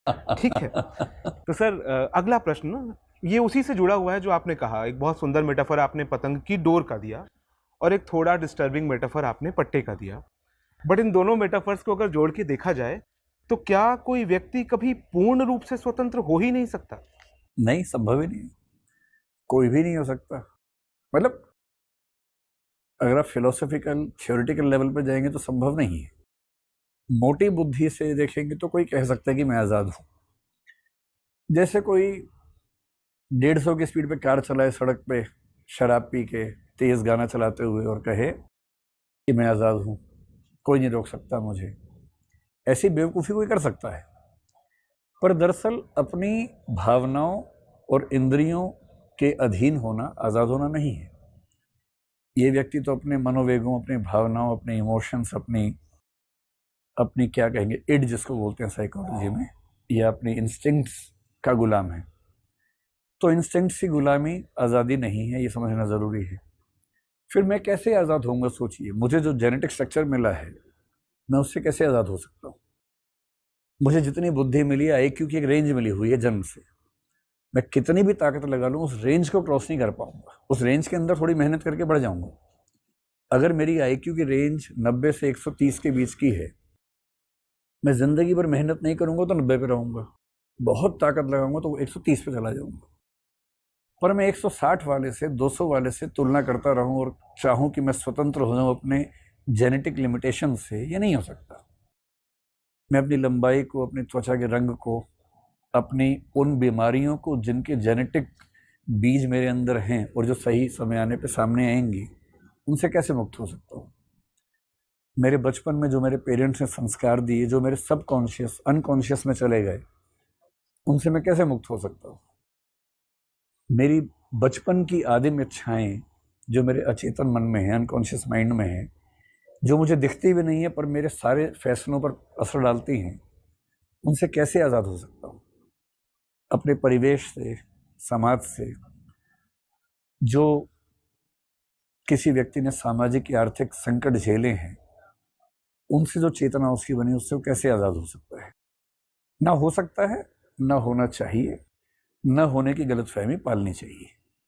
ठीक है। तो सर अगला प्रश्न ना ये उसी से जुड़ा हुआ है जो आपने कहा, एक बहुत सुंदर मेटाफर आपने पतंग की डोर का दिया और एक थोड़ा डिस्टर्बिंग मेटाफर आपने पट्टे का दिया। बट इन दोनों मेटाफर्स को अगर जोड़ के देखा जाए, तो क्या कोई व्यक्ति कभी पूर्ण रूप से स्वतंत्र हो ही नहीं सकता? नहीं, संभव ही नहीं। कोई भी नहीं हो सकता। मतलब अगर आप फिलोसॉफिकल थ्योरेटिकल लेवल पर जाएंगे तो संभव नहीं है। मोटी बुद्धि से देखेंगे तो कोई कह सकता है कि मैं आज़ाद हूं। जैसे कोई 150 की स्पीड पे कार चलाए सड़क पे, शराब पी के तेज गाना चलाते हुए, और कहे कि मैं आज़ाद हूं, कोई नहीं रोक सकता मुझे। ऐसी बेवकूफ़ी कोई कर सकता है। पर दरअसल अपनी भावनाओं और इंद्रियों के अधीन होना आज़ाद होना नहीं है। ये व्यक्ति तो अपने मनोवेगों, अपनी भावनाओं, अपने इमोशंस, अपनी अपनी क्या कहेंगे, इड जिसको बोलते हैं साइकोलॉजी में, या अपनी इंस्टिंक्ट्स का गुलाम है। तो इंस्टिंक्ट्स की गुलामी आज़ादी नहीं है, ये समझना ज़रूरी है। फिर मैं कैसे आज़ाद होऊंगा? सोचिए, मुझे जो जेनेटिक स्ट्रक्चर मिला है, मैं उससे कैसे आज़ाद हो सकता हूँ? मुझे जितनी बुद्धि मिली है, आईक्यू की एक रेंज मिली हुई है जन्म से। मैं कितनी भी ताकत लगा लूँ, उस रेंज को क्रॉस नहीं कर पाऊंगा। उस रेंज के अंदर थोड़ी मेहनत करके बढ़ जाऊंगा। अगर मेरी आईक्यू की रेंज 90 से 130 के बीच की है, मैं जिंदगी भर मेहनत नहीं करूंगा तो 90 पे रहूंगा। बहुत ताकत लगाऊंगा तो 130 पे चला जाऊंगा। पर मैं 160 वाले से, 200 वाले से तुलना करता रहूं और चाहूं कि मैं स्वतंत्र हो जाऊं अपने जेनेटिक लिमिटेशन से, ये नहीं हो सकता। मैं अपनी लंबाई को, अपनी त्वचा के रंग को, अपनी उन बीमारियों को जिनके जेनेटिक बीज मेरे अंदर हैं और जो सही समय आने पे सामने आएंगी, उनसे कैसे मुक्त हो सकता हूँ? मेरे बचपन में जो मेरे पेरेंट्स ने संस्कार दिए, जो मेरे सबकॉन्शियस अनकॉन्शियस में चले गए, उनसे मैं कैसे मुक्त हो सकता हूँ? मेरी बचपन की आदिम इच्छाएं जो मेरे अचेतन मन में है, अनकॉन्शियस माइंड में है, जो मुझे दिखती भी नहीं है पर मेरे सारे फैसलों पर असर डालती हैं, उनसे कैसे आज़ाद हो सकता हूँ? अपने परिवेश से, समाज से, जो किसी व्यक्ति ने सामाजिक या आर्थिक संकट झेले हैं, उनसे जो चेतना उसकी बनी, उससे वो कैसे आज़ाद हो सकता है? ना हो सकता है, ना होना चाहिए, ना होने की गलतफहमी पालनी चाहिए।